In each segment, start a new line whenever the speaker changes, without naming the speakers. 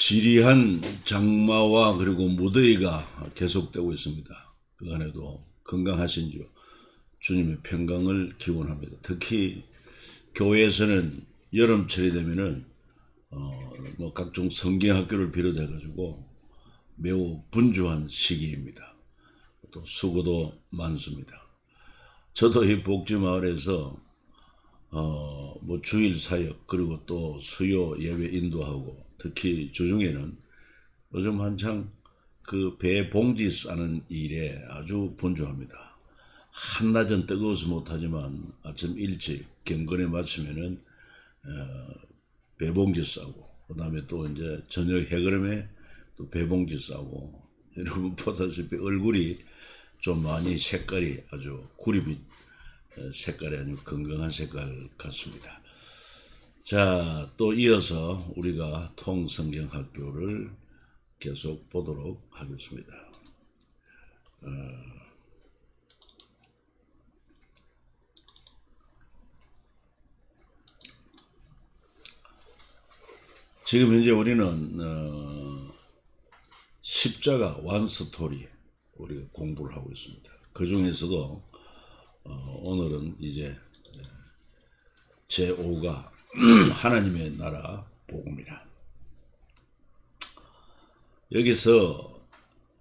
지리한 장마와 그리고 무더위가 계속되고 있습니다. 그간에도 건강하신지요? 주님의 평강을 기원합니다. 특히 교회에서는 여름철이 되면은 각종 성경학교를 비롯해 가지고 매우 분주한 시기입니다. 또 수고도 많습니다. 저도 이 복지마을에서 주일 사역 그리고 또 수요 예배 인도하고 특히 주중에는 요즘 한창 그 배 봉지 싸는 일에 아주 분주합니다. 한낮은 뜨거워서 못하지만 아침 일찍 경건에 마치면은 배봉지 싸고 그 다음에 또 이제 저녁 해그름에 또 배봉지 싸고 여러분 보다시피 얼굴이 좀 많이 색깔이 아주 구릿빛 색깔이 아주 건강한 색깔 같습니다. 자, 또 이어서 우리가 통성경학교를 계속 보도록 하겠습니다. 지금 현재 우리는 십자가 원스토리 우리가 공부를 하고 있습니다. 그 중에서도 오늘은 이제 제5가 하나님의 나라 복음이라. 여기서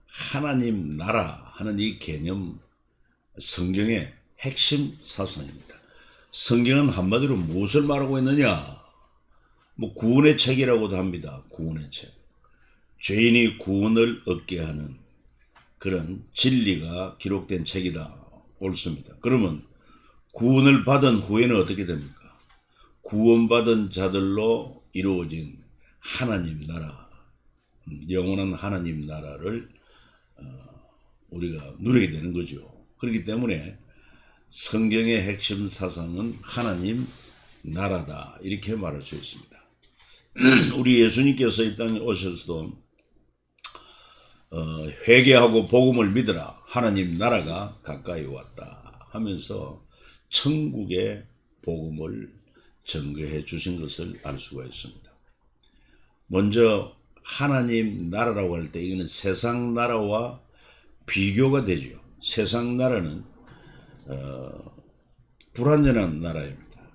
하나님 나라 하는 이 개념 성경의 핵심 사상입니다. 성경은 한마디로 무엇을 말하고 있느냐? 구원의 책이라고도 합니다. 구원의 책. 죄인이 구원을 얻게 하는 그런 진리가 기록된 책이다. 옳습니다. 그러면 구원을 받은 후에는 어떻게 됩니까? 구원받은 자들로 이루어진 하나님 나라, 영원한 하나님 나라를 우리가 누리게 되는 거죠. 그렇기 때문에 성경의 핵심 사상은 하나님 나라다 이렇게 말할 수 있습니다. 우리 예수님께서 이 땅에 오셔서도 회개하고 복음을 믿으라 하나님 나라가 가까이 왔다 하면서 천국의 복음을 증거해 주신 것을 알 수가 있습니다. 먼저 하나님 나라라고 할 때 이거는 세상 나라와 비교가 되죠. 세상 나라는 불완전한 나라입니다.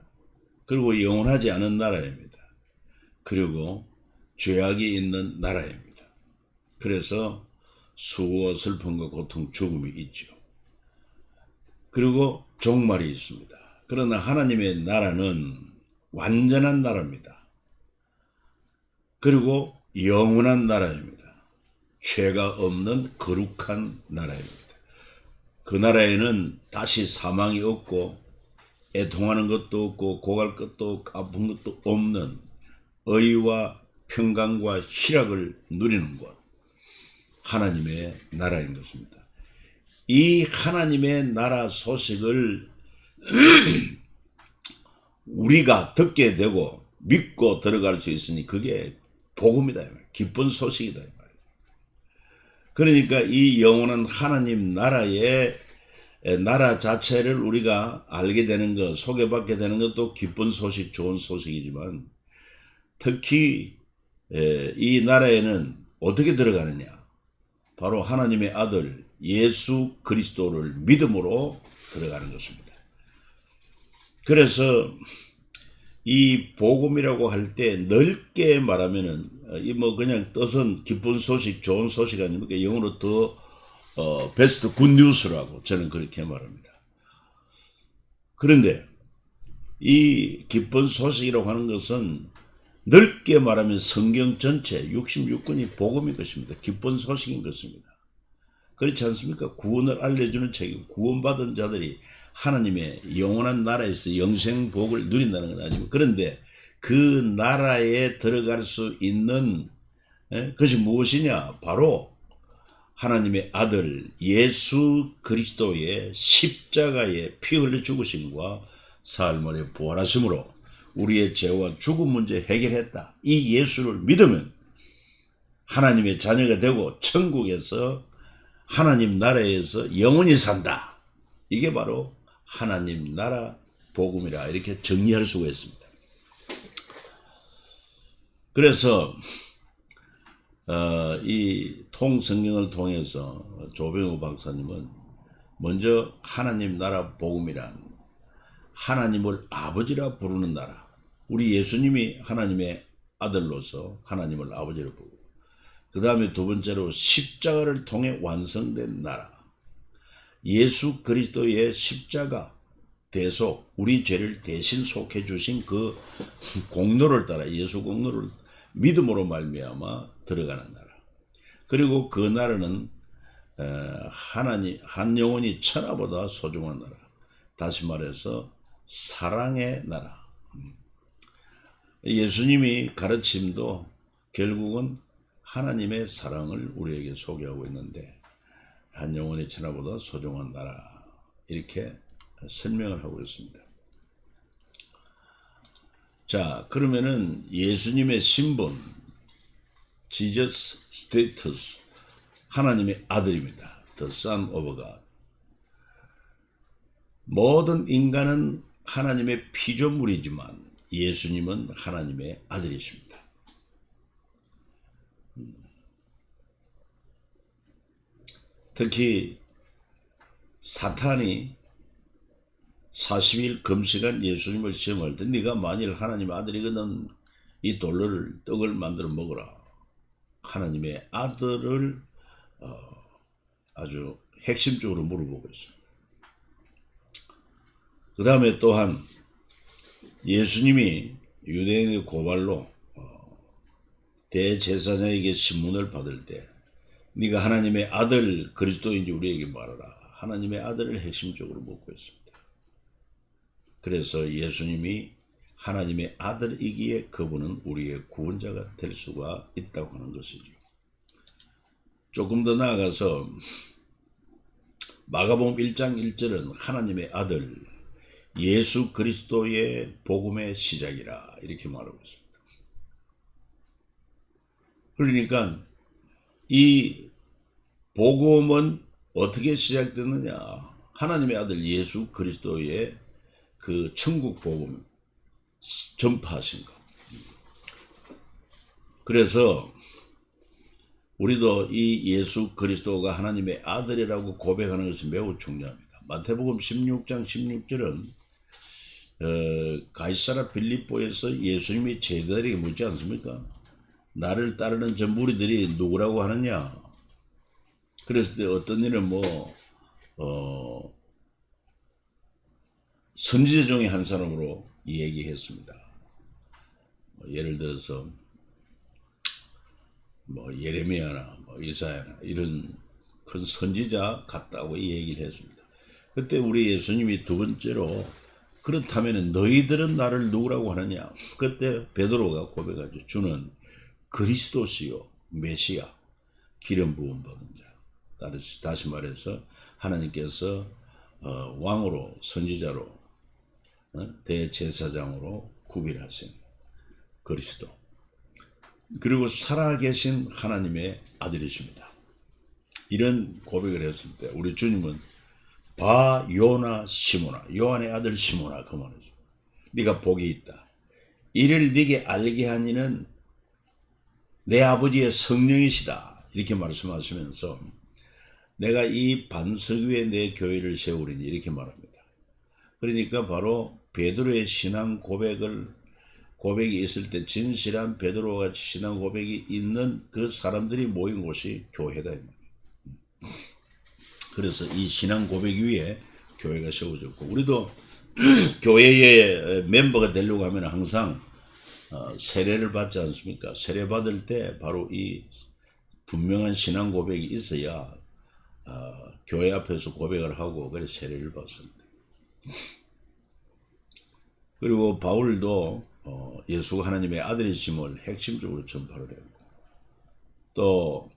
그리고 영원하지 않은 나라입니다. 그리고 죄악이 있는 나라입니다. 그래서 수고와 슬픔과 고통, 죽음이 있죠. 그리고 종말이 있습니다. 그러나 하나님의 나라는 완전한 나라입니다. 그리고 영원한 나라입니다. 죄가 없는 거룩한 나라입니다. 그 나라에는 다시 사망이 없고 애통하는 것도 없고 고갈 것도 없고 아픈 것도 없는 의와 평강과 희락을 누리는 곳, 하나님의 나라인 것입니다. 이 하나님의 나라 소식을 우리가 듣게 되고 믿고 들어갈 수 있으니 그게 복음이다, 기쁜 소식이다. 그러니까 이 영원한 하나님 나라의 나라 자체를 우리가 알게 되는 것, 소개받게 되는 것도 기쁜 소식, 좋은 소식이지만 특히 이 나라에는 어떻게 들어가느냐? 바로 하나님의 아들 예수 그리스도를 믿음으로 들어가는 것입니다. 그래서 이 복음이라고 할 때 넓게 말하면은 그냥 뜻은 기쁜 소식, 좋은 소식 아닙니까? 영어로 더 베스트 굿뉴스라고 저는 그렇게 말합니다. 그런데 이 기쁜 소식이라고 하는 것은 넓게 말하면 성경 전체 66권이 복음인 것입니다. 기쁜 소식인 것입니다. 그렇지 않습니까? 구원을 알려주는 책이고 구원받은 자들이 하나님의 영원한 나라에서 영생복을 누린다는 건 아닙니다. 그런데 그 나라에 들어갈 수 있는 것이 무엇이냐? 바로 하나님의 아들 예수 그리스도의 십자가의 피 흘려 죽으심과 사흘 만에 부활하심으로 우리의 죄와 죽음 문제 해결했다. 이 예수를 믿으면 하나님의 자녀가 되고 천국에서 하나님 나라에서 영원히 산다. 이게 바로 하나님 나라 복음이라 이렇게 정리할 수가 있습니다. 그래서 이 통성경을 통해서 조병우 박사님은 먼저 하나님 나라 복음이란 하나님을 아버지라 부르는 나라, 우리 예수님이 하나님의 아들로서 하나님을 아버지로 부르고, 그 다음에 두 번째로 십자가를 통해 완성된 나라, 예수 그리스도의 십자가 대속, 우리 죄를 대신 속해 주신 그 공로를 따라, 예수 공로를 믿음으로 말미암아 들어가는 나라. 그리고 그 나라는 하나님 한 영혼이 천하보다 소중한 나라. 다시 말해서 사랑의 나라. 예수님이 가르침도 결국은 하나님의 사랑을 우리에게 소개하고 있는데, 한 영혼이 천하보다 소중한 나라, 이렇게 설명을 하고 있습니다. 자, 그러면은 예수님의 신분, Jesus status, 하나님의 아들입니다. The Son of God. 모든 인간은 하나님의 피조물이지만 예수님은 하나님의 아들이십니다. 특히 사탄이 40일 금식한 예수님을 시험할 때, 네가 만일 하나님의 아들이거든 이 돌을 떡을 만들어 먹어라. 하나님의 아들을 아주 핵심적으로 물어보고 있어요. 그 다음에 또한 예수님이 유대인의 고발로 대제사장에게 신문을 받을 때, 네가 하나님의 아들 그리스도인지 우리에게 말하라. 하나님의 아들을 핵심적으로 묻고 있습니다. 그래서 예수님이 하나님의 아들이기에 그분은 우리의 구원자가 될 수가 있다고 하는 것이죠. 조금 더 나아가서 마가복음 1장 1절은 하나님의 아들 예수 그리스도의 복음의 시작이라 이렇게 말하고 있습니다. 그러니까 이 복음은 어떻게 시작됐느냐? 하나님의 아들 예수 그리스도의 그 천국 복음 전파하신 것. 그래서 우리도 이 예수 그리스도가 하나님의 아들이라고 고백하는 것이 매우 중요합니다. 마태복음 16장 16절은 가이사랴 빌립보에서 예수님이 제자들에게 묻지 않습니까? 나를 따르는 저 무리들이 누구라고 하느냐? 그랬을 때 어떤 일은 선지자 중에 한 사람으로 얘기했습니다. 예를 들어서 예레미야나 이사야나 이런 큰 선지자 같다고 얘기를 했습니다. 그때 우리 예수님이 두 번째로 그렇다면 너희들은 나를 누구라고 하느냐? 그때 베드로가 고백하죠. 주는 그리스도시요 메시아, 기름 부음 받은 자. 다시 말해서 하나님께서 왕으로, 선지자로, 대제사장으로 구별하신 그리스도, 그리고 살아계신 하나님의 아들이십니다. 이런 고백을 했을 때 우리 주님은 바 요나 시모나, 요한의 아들 시모나, 그 말이죠. 네가 복이 있다. 이를 네게 알게 한 이는 내 아버지의 성령이시다. 이렇게 말씀하시면서 내가 이 반석 위에 내 교회를 세우리니 이렇게 말합니다. 그러니까 바로 베드로의 신앙 고백이 있을 때 진실한 베드로와 같이 신앙 고백이 있는 그 사람들이 모인 곳이 교회다. 그래서 이 신앙 고백 위에 교회가 세워졌고, 우리도 교회의 멤버가 되려고 하면 항상 세례를 받지 않습니까? 세례 받을 때 바로 이 분명한 신앙 고백이 있어야 교회 앞에서 고백을 하고 그래 세례를 받습니다. 그리고 바울도 예수가 하나님의 아들이심을 핵심적으로 전파를 했고, 또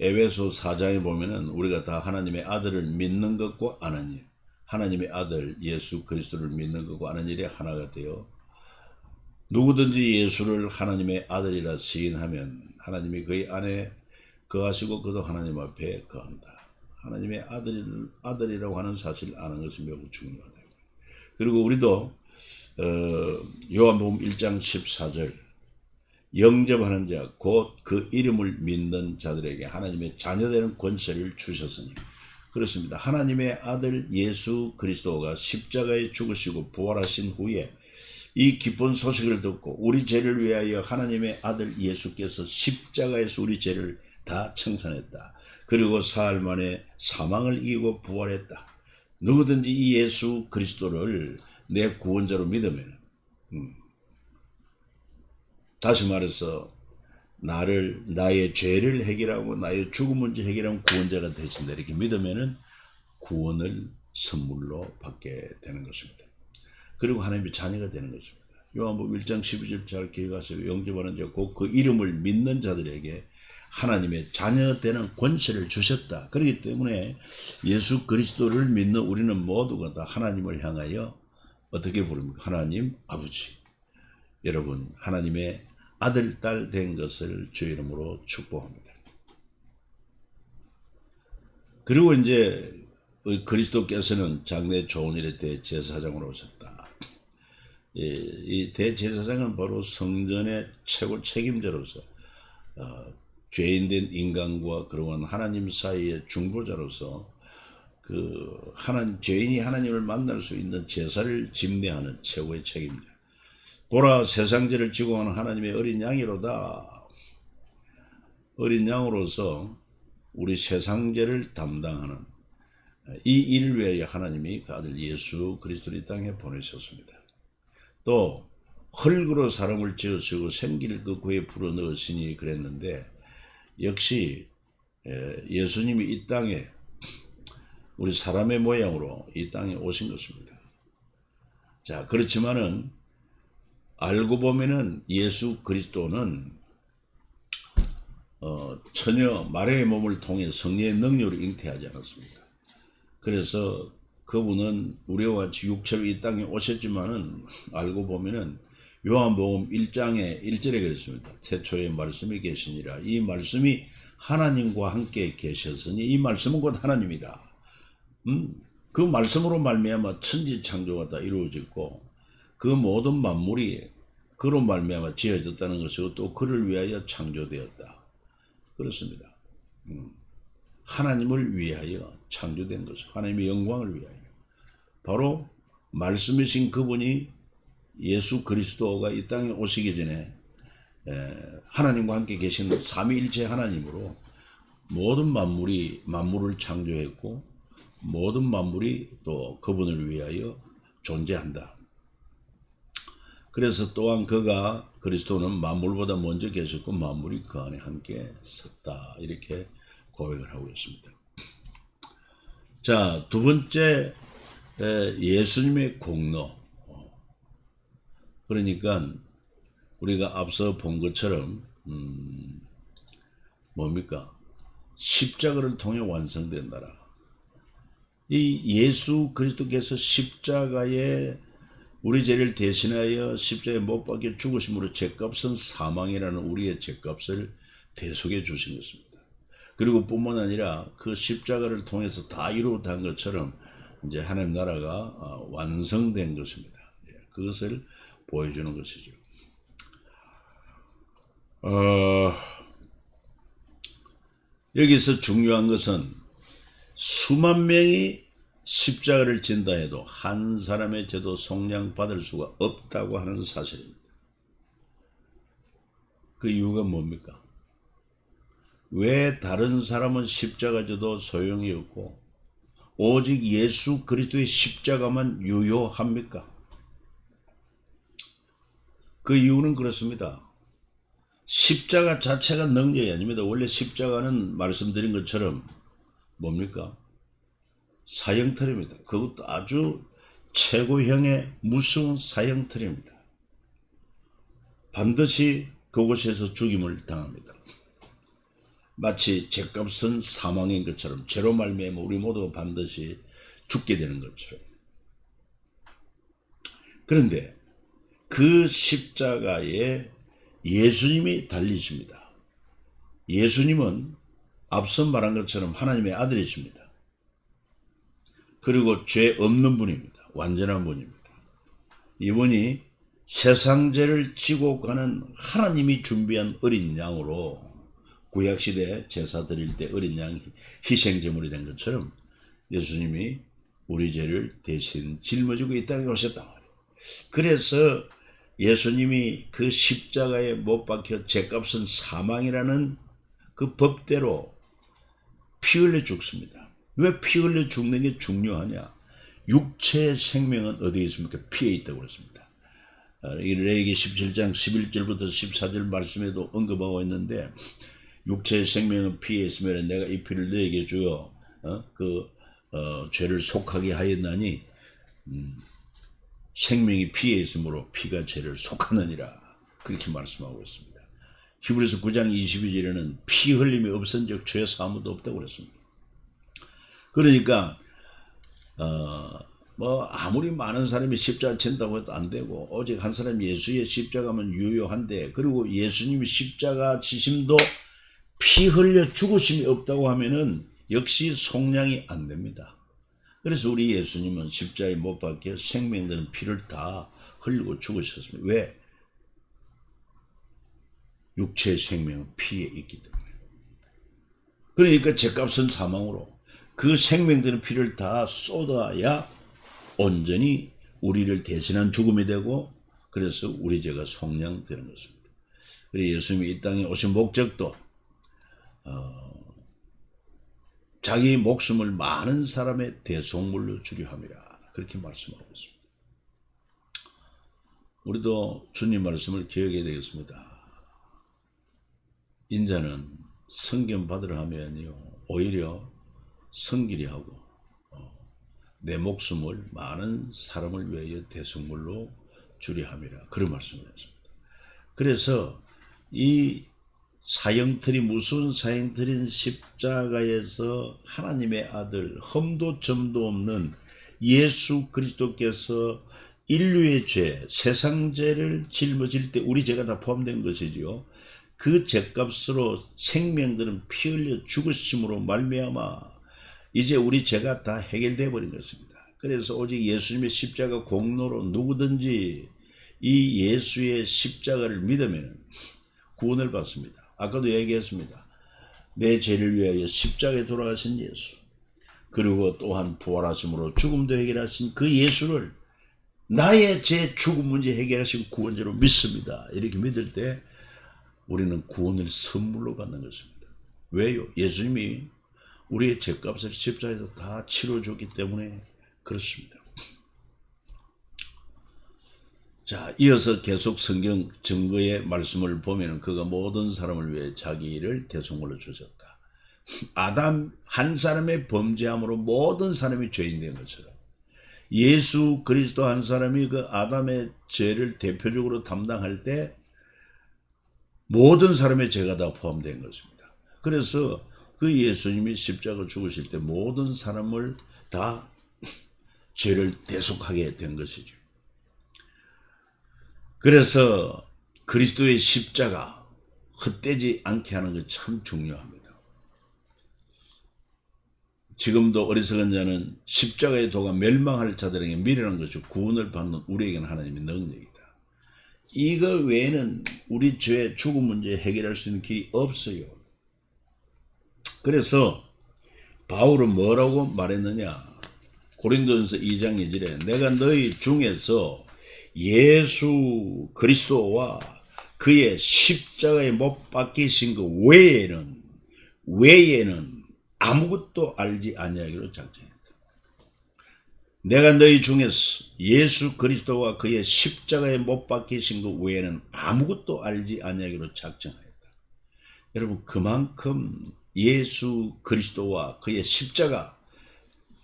에베소 4장에 보면은 우리가 다 하나님의 아들을 믿는 것과 아는 일, 하나님의 아들 예수 그리스도를 믿는 것과 아는 일이 하나가 되어 누구든지 예수를 하나님의 아들이라 시인하면 하나님이 그의 안에 거하시고 그도 하나님 앞에 거한다. 하나님의 아들이라고 하는 사실을 아는 것이 매우 중요하다. 그리고 우리도 요한복음 1장 14절 영접하는 자 곧 그 이름을 믿는 자들에게 하나님의 자녀되는 권세를 주셨으니. 그렇습니다. 하나님의 아들 예수 그리스도가 십자가에 죽으시고 부활하신 후에 이 기쁜 소식을 듣고 우리 죄를 위하여 하나님의 아들 예수께서 십자가에서 우리 죄를 다 청산했다. 그리고 사흘 만에 사망을 이기고 부활했다. 누구든지 이 예수 그리스도를 내 구원자로 믿으면 다시 말해서 나의 죄를 해결하고 나의 죽음 문제 해결하는 구원자가 되신다. 이렇게 믿으면은 구원을 선물로 받게 되는 것입니다. 그리고 하나님의 자녀가 되는 것입니다. 요한복음 1장 12절 잘 기억하세요. 영접하는 자 곧 그 이름을 믿는 자들에게 하나님의 자녀 되는 권세를 주셨다. 그렇기 때문에 예수 그리스도를 믿는 우리는 모두가 다 하나님을 향하여 어떻게 부릅니까? 하나님 아버지. 여러분, 하나님의 아들, 딸 된 것을 주의 이름으로 축복합니다. 그리고 이제 그리스도께서는 장래 좋은 일의 대제사장으로 오셨다. 이 대제사장은 바로 성전의 최고 책임자로서 죄인된 인간과 그리고 하나님 사이의 중보자로서 죄인이 하나님을 만날 수 있는 제사를 집례하는 최고의 책임자. 보라, 세상죄를 지고 가는 하나님의 어린 양이로다. 어린 양으로서 우리 세상죄를 담당하는 이 일을 위하여 하나님이 그 아들 예수 그리스도를 이 땅에 보내셨습니다. 또 흙으로 사람을 지으시고 생기를 그 구에 불어넣으시니 그랬는데, 역시 예수님이 이 땅에 우리 사람의 모양으로 이 땅에 오신 것입니다. 자, 그렇지만은 알고 보면은 예수 그리스도는 전혀 마리아의 몸을 통해 성령의 능력으로 잉태하지 않았습니다. 그래서 그분은 우리와 같이 육체로 이 땅에 오셨지만은 알고 보면은 요한복음 1장에 1절에 그랬습니다. 태초에 말씀이 계시니라. 이 말씀이 하나님과 함께 계셨으니 이 말씀은 곧 하나님이다. 그 말씀으로 말미암아 천지 창조가 다 이루어졌고 그 모든 만물이 그로 말미암아 지어졌다는 것이고 또 그를 위하여 창조되었다. 그렇습니다. 하나님을 위하여 창조된 것이고 하나님의 영광을 위하여. 바로 말씀이신 그분이 예수 그리스도가 이 땅에 오시기 전에 하나님과 함께 계신 삼위일체 하나님으로 모든 만물을 창조했고 모든 만물이 또 그분을 위하여 존재한다. 그래서 또한 그리스도는 만물보다 먼저 계셨고 만물이 그 안에 함께 섰다. 이렇게 고백을 하고 있습니다. 자, 두 번째, 예수님의 공로. 그러니까 우리가 앞서 본 것처럼 뭡니까? 십자가를 통해 완성된 나라. 이 예수 그리스도께서 십자가에 우리 죄를 대신하여 십자가에 못 박혀 죽으심으로 죄값은 사망이라는 우리의 죄값을 대속해 주신 것입니다. 그리고 뿐만 아니라 그 십자가를 통해서 다 이루어진 것처럼 이제 하나님 나라가 완성된 것입니다. 그것을 보여주는 것이죠. 여기서 중요한 것은 수만 명이 십자가를 진다 해도 한 사람의 죄도 속량받을 수가 없다고 하는 사실입니다. 그 이유가 뭡니까? 왜 다른 사람은 십자가 져도 소용이 없고 오직 예수 그리스도의 십자가만 유효합니까? 그 이유는 그렇습니다. 십자가 자체가 능력이 아닙니다. 원래 십자가는 말씀드린 것처럼 뭡니까? 사형틀입니다. 그것도 아주 최고형의 무서운 사형틀입니다. 반드시 그곳에서 죽임을 당합니다. 마치 죄값은 사망인 것처럼 죄로 말미암아 우리 모두가 반드시 죽게 되는 것처럼. 그런데 그 십자가에 예수님이 달리십니다. 예수님은 앞서 말한 것처럼 하나님의 아들이십니다. 그리고 죄 없는 분입니다. 완전한 분입니다. 이분이 세상 죄를 지고 가는 하나님이 준비한 어린 양으로, 구약시대 제사 드릴 때 어린 양 희생제물이 된 것처럼 예수님이 우리 죄를 대신 짊어지고 이 땅에 오셨단 말이에요. 그래서 예수님이 그 십자가에 못 박혀 죄값은 사망이라는 그 법대로 피 흘려 죽습니다. 왜 피 흘려 죽는 게 중요하냐? 육체의 생명은 어디에 있습니까? 피에 있다고 그랬습니다. 레위기 17장 11절부터 14절 말씀에도 언급하고 있는데, 육체의 생명은 피에 있으면 내가 이 피를 너에게 주어 죄를 속하게 하였나니 생명이 피에 있으므로 피가 죄를 속하느니라, 그렇게 말씀하고 있습니다. 히브리서 9장 22절에는 피 흘림이 없은 적 죄 사무도 없다고 그랬습니다. 그러니까 아무리 많은 사람이 십자가 친다고 해도 안 되고, 오직 한 사람 예수의 십자가면 유효한데, 그리고 예수님이 십자가 지심도 피 흘려 죽으심이 없다고 하면은 역시 속량이 안 됩니다. 그래서 우리 예수님은 십자가에 못 박혀 생명되는 피를 다 흘리고 죽으셨습니다. 왜? 육체의 생명은 피에 있기 때문에. 그러니까 죄값은 사망으로 그 생명되는 피를 다 쏟아야 온전히 우리를 대신한 죽음이 되고, 그래서 우리 죄가 속량되는 것입니다. 그래서 예수님이 이 땅에 오신 목적도 자기 목숨을 많은 사람의 대속물로 주려 함이라, 그렇게 말씀하고 있습니다. 우리도 주님 말씀을 기억해야 되겠습니다. 인자는 성경 받으려 하면요, 오히려 성길이 하고 내 목숨을 많은 사람을 위하여 대속물로 주려 함이라, 그런 말씀을 했습니다. 그래서 이 사형틀이, 무서운 사형틀인 십자가에서 하나님의 아들, 흠도 점도 없는 예수 그리스도께서 인류의 죄, 세상 죄를 짊어질 때 우리 죄가 다 포함된 것이지요. 그 죄값으로 생명들은 피 흘려 죽으심으로 말미암아 이제 우리 죄가 다 해결되어 버린 것입니다. 그래서 오직 예수님의 십자가 공로로 누구든지 이 예수의 십자가를 믿으면 구원을 받습니다. 아까도 얘기했습니다. 내 죄를 위하여 십자가에 돌아가신 예수, 그리고 또한 부활하심으로 죽음도 해결하신 그 예수를 나의 죄 죽음 문제 해결하신 구원자로 믿습니다. 이렇게 믿을 때 우리는 구원을 선물로 받는 것입니다. 왜요? 예수님이 우리의 죄값을 십자가에서 다 치러줬기 때문에 그렇습니다. 자, 이어서 계속 성경 증거의 말씀을 보면 그가 모든 사람을 위해 자기를 대속물로 주셨다. 아담 한 사람의 범죄함으로 모든 사람이 죄인 된 것처럼 예수 그리스도 한 사람이 그 아담의 죄를 대표적으로 담당할 때 모든 사람의 죄가 다 포함된 것입니다. 그래서 그 예수님이 십자가 죽으실 때 모든 사람을 다 죄를 대속하게 된 것이죠. 그래서 그리스도의 십자가 헛되지 않게 하는 것 참 중요합니다. 지금도 어리석은 자는 십자가의 도가 멸망할 자들에게 미련한 것이 구원을 받는 우리에게는 하나님의 능력이다. 이거 외에는 우리 죄 죽음 문제 해결할 수 있는 길이 없어요. 그래서 바울은 뭐라고 말했느냐? 고린도전서 2장 2절에 내가 너희 중에서 예수 그리스도와 그의 십자가에 못 박히신 그 외에는 아무것도 알지 아니하기로 작정했다. 내가 너희 중에서 예수 그리스도와 그의 십자가에 못 박히신 그 외에는 아무것도 알지 아니하기로 작정하였다. 여러분, 그만큼 예수 그리스도와 그의 십자가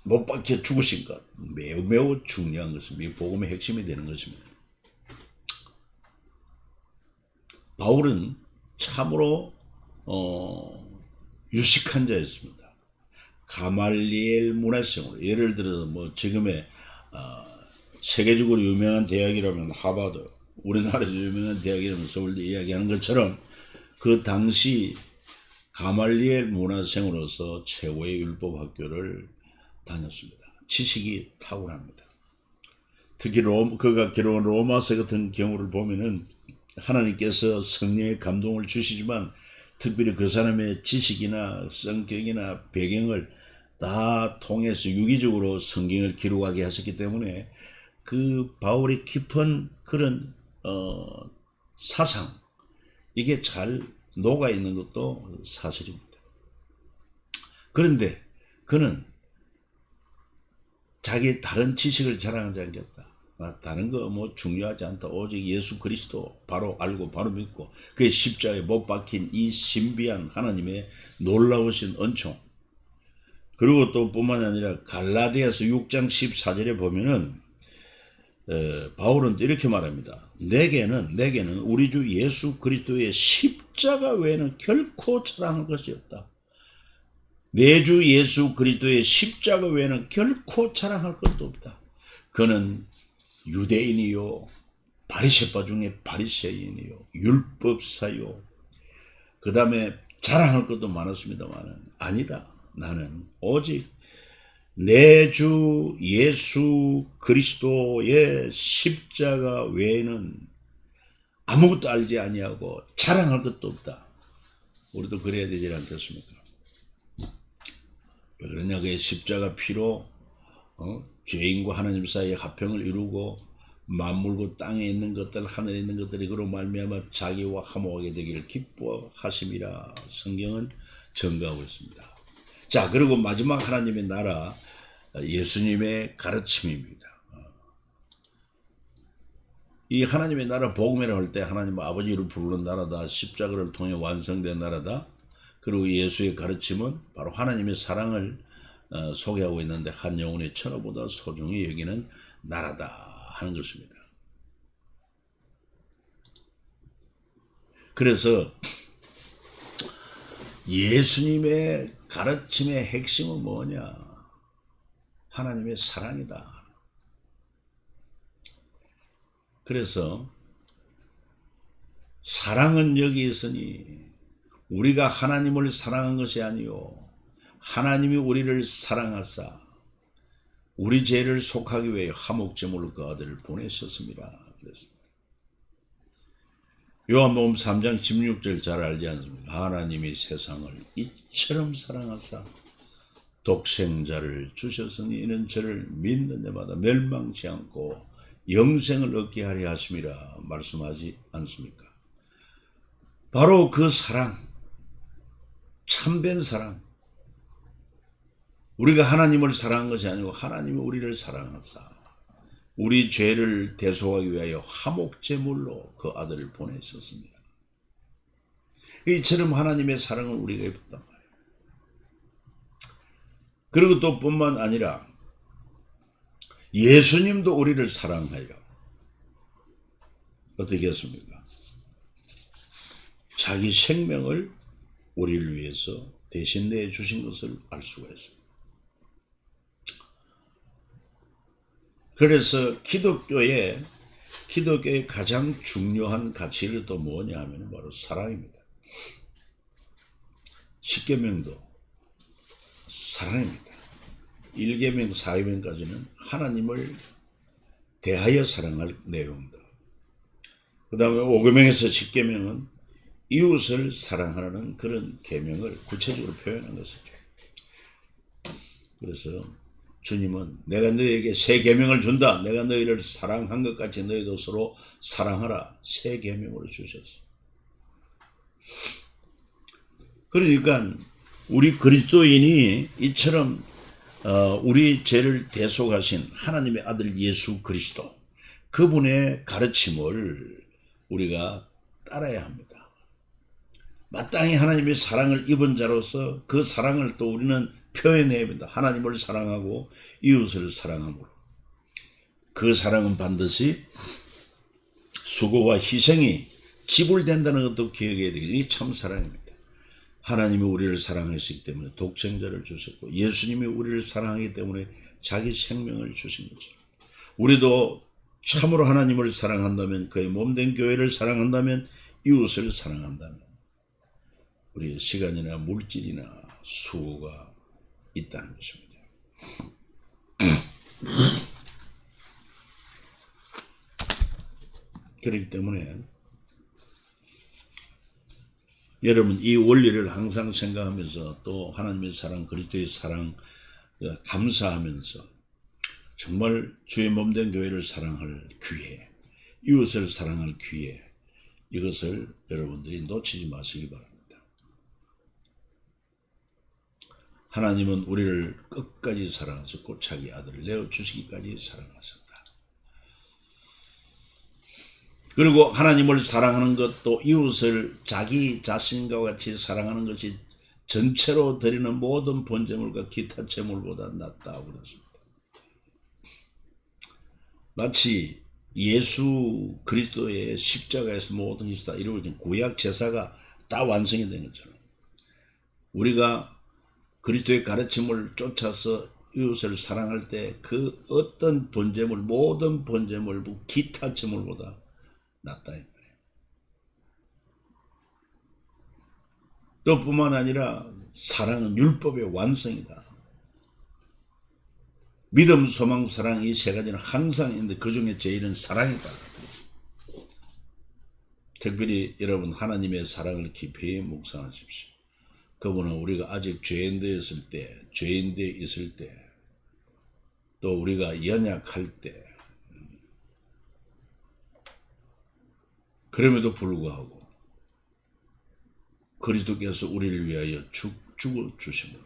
못 박혀 죽으신 것 매우 중요한 것입니다. 이 복음의 핵심이 되는 것입니다. 바울은 참으로 유식한 자였습니다. 가말리엘 문화생으로, 예를 들어서 지금의 세계적으로 유명한 대학이라면 하버드, 우리나라에서 유명한 대학이라면 서울대 이야기하는 것처럼 그 당시 가말리엘 문화생으로서 최고의 율법 학교를 다녔습니다. 지식이 탁월합니다. 특히 그가 기록한 로마서 같은 경우를 보면은 하나님께서 성령의 감동을 주시지만 특별히 그 사람의 지식이나 성격이나 배경을 다 통해서 유기적으로 성경을 기록하게 하셨기 때문에 그 바울의 깊은 그런 사상, 이게 잘 녹아 있는 것도 사실입니다. 그런데 그는 자기 다른 지식을 자랑하지 않겠다. 다른 거 뭐 중요하지 않다. 오직 예수 그리스도 바로 알고 바로 믿고 그의 십자가에 못 박힌 이 신비한 하나님의 놀라우신 은총. 그리고 또 뿐만 아니라 갈라디아서 6장 14절에 보면은 바울은 이렇게 말합니다. 내게는 우리 주 예수 그리스도의 십자가 외에는 결코 자랑할 것이 없다. 내 주 예수 그리스도의 십자가 외에는 결코 자랑할 것도 없다. 그는 유대인이요, 바리새파 중에 바리새인이요, 율법사요, 그 다음에 자랑할 것도 많았습니다만 아니다. 나는 오직 내 주 예수 그리스도의 십자가 외에는 아무것도 알지 아니하고 자랑할 것도 없다. 우리도 그래야 되지 않겠습니까? 왜 그러냐? 그의 십자가 피로 죄인과 하나님 사이의 화평을 이루고 만물과 땅에 있는 것들, 하늘에 있는 것들이 그로 말미암아 자기와 화목하게 되기를 기뻐하심이라 성경은 증거하고 있습니다. 자, 그리고 마지막 하나님의 나라, 예수님의 가르침입니다. 이 하나님의 나라 복음이라고 할 때 하나님 아버지를 부르는 나라다, 십자가를 통해 완성된 나라다, 그리고 예수의 가르침은 바로 하나님의 사랑을 소개하고 있는데 한 영혼의 천하보다 소중히 여기는 나라다 하는 것입니다. 그래서 예수님의 가르침의 핵심은 뭐냐? 하나님의 사랑이다. 그래서 사랑은 여기 있으니 우리가 하나님을 사랑한 것이 아니요 하나님이 우리를 사랑하사 우리 죄를 속하기 위해 화목제물로 그 아들을 보내셨습니다. 그랬습니다. 요한복음 3장 16절 잘 알지 않습니까? 하나님이 세상을 이처럼 사랑하사 독생자를 주셨으니 이는 저를 믿는 자마다 멸망치 않고 영생을 얻게 하려 하심이라 말씀하지 않습니까? 바로 그 사랑, 참된 사랑, 우리가 하나님을 사랑한 것이 아니고 하나님이 우리를 사랑하사 우리 죄를 대속하기 위하여 화목제물로 그 아들을 보내셨습니다. 이처럼 하나님의 사랑을 우리가 입었단 말이에요. 그리고 또 뿐만 아니라 예수님도 우리를 사랑하여 어떻게 했습니까? 자기 생명을 우리를 위해서 대신 내주신 것을 알 수가 있습니다. 그래서 기독교의 가장 중요한 가치를 또 뭐냐 하면 바로 사랑입니다. 십계명도 사랑입니다. 1계명, 4계명까지는 하나님을 대하여 사랑할 내용입니다. 그 다음에 5계명에서 10계명은 이웃을 사랑하는 그런 계명을 구체적으로 표현한 것이죠. 그래서 주님은 내가 너희에게 새 계명을 준다. 내가 너희를 사랑한 것 같이 너희도 서로 사랑하라. 새 계명으로 주셨어. 그러니까 우리 그리스도인이 이처럼 우리 죄를 대속하신 하나님의 아들 예수 그리스도, 그분의 가르침을 우리가 따라야 합니다. 마땅히 하나님의 사랑을 입은 자로서 그 사랑을 또 우리는 표현해야 합니다. 하나님을 사랑하고 이웃을 사랑함으로. 그 사랑은 반드시 수고와 희생이 지불된다는 것도 기억해야 되겠죠. 이게 참 사랑입니다. 하나님이 우리를 사랑하시기 때문에 독생자를 주셨고 예수님이 우리를 사랑하기 때문에 자기 생명을 주신 거죠. 우리도 참으로 하나님을 사랑한다면, 그의 몸된 교회를 사랑한다면, 이웃을 사랑한다면 우리의 시간이나 물질이나 수고가 있다는 것입니다. 그렇기 때문에 여러분 이 원리를 항상 생각하면서 또 하나님의 사랑, 그리스도의 사랑 감사하면서 정말 주의 몸된 교회를 사랑할 기회, 이웃을 사랑할 기회, 이것을 여러분들이 놓치지 마시기 바랍니다. 하나님은 우리를 끝까지 사랑하셨고 자기 아들을 내어주시기까지 사랑하셨다. 그리고 하나님을 사랑하는 것, 또 이웃을 자기 자신과 같이 사랑하는 것이 전체로 드리는 모든 번제물과 기타 제물보다 낫다고 그랬습니다. 마치 예수 그리스도의 십자가에서 모든 것이 다 이루어진 구약 제사가 다 완성이 된 것처럼 우리가 그리스도의 가르침을 쫓아서 이웃을 사랑할 때 그 어떤 번제물, 모든 번제물, 기타 제물보다 낫다. 또 뿐만 아니라 사랑은 율법의 완성이다. 믿음, 소망, 사랑 이 세 가지는 항상 있는데 그 중에 제일은 사랑이다. 특별히 여러분 하나님의 사랑을 깊이 묵상하십시오. 그분은 우리가 아직 죄인되어 있을 때, 또 우리가 연약할 때, 그럼에도 불구하고 그리스도께서 우리를 위하여 죽어 주심으로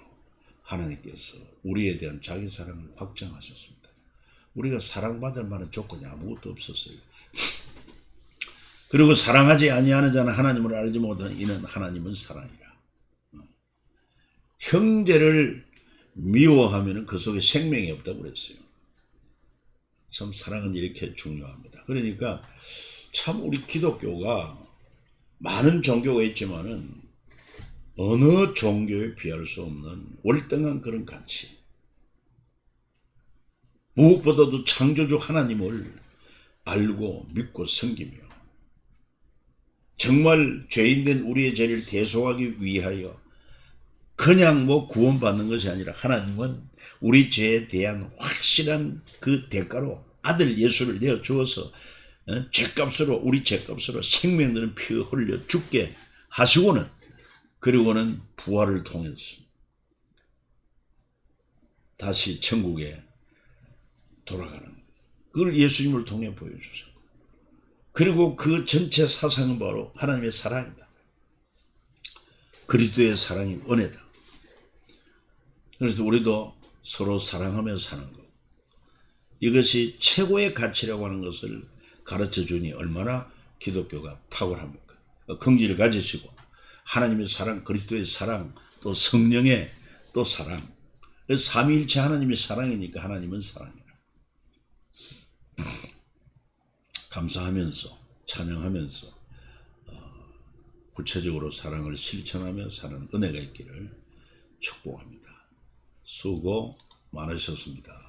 하나님께서 우리에 대한 자기 사랑을 확정하셨습니다. 우리가 사랑받을 만한 조건이 아무것도 없었어요. 그리고 사랑하지 아니하는 자는 하나님을 알지 못하는 이는 하나님은 사랑이라. 형제를 미워하면 그 속에 생명이 없다고 그랬어요. 참 사랑은 이렇게 중요합니다. 그러니까 참 우리 기독교가 많은 종교가 있지만은 어느 종교에 비할 수 없는 월등한 그런 가치, 무엇보다도 창조주 하나님을 알고 믿고 섬기며 정말 죄인된 우리의 죄를 대속하기 위하여 그냥 구원받는 것이 아니라 하나님은 우리 죄에 대한 확실한 그 대가로 아들 예수를 내어주어서 우리 죄값으로 생명 되는 피 흘려 죽게 하시고는, 그리고는 부활을 통해서 다시 천국에 돌아가는, 그걸 예수님을 통해 보여주세요. 그리고 그 전체 사상은 바로 하나님의 사랑이다. 그리스도의 사랑이 은혜다. 그래서 우리도 서로 사랑하며 사는 것, 이것이 최고의 가치라고 하는 것을 가르쳐 주니 얼마나 기독교가 탁월합니까? 긍지를 가지시고 하나님의 사랑, 그리스도의 사랑, 또 성령의 또 사랑, 삼위일체 하나님의 사랑이니까 하나님은 사랑이라. 감사하면서 찬양하면서 구체적으로 사랑을 실천하며 사는 은혜가 있기를 축복합니다. 수고 많으셨습니다.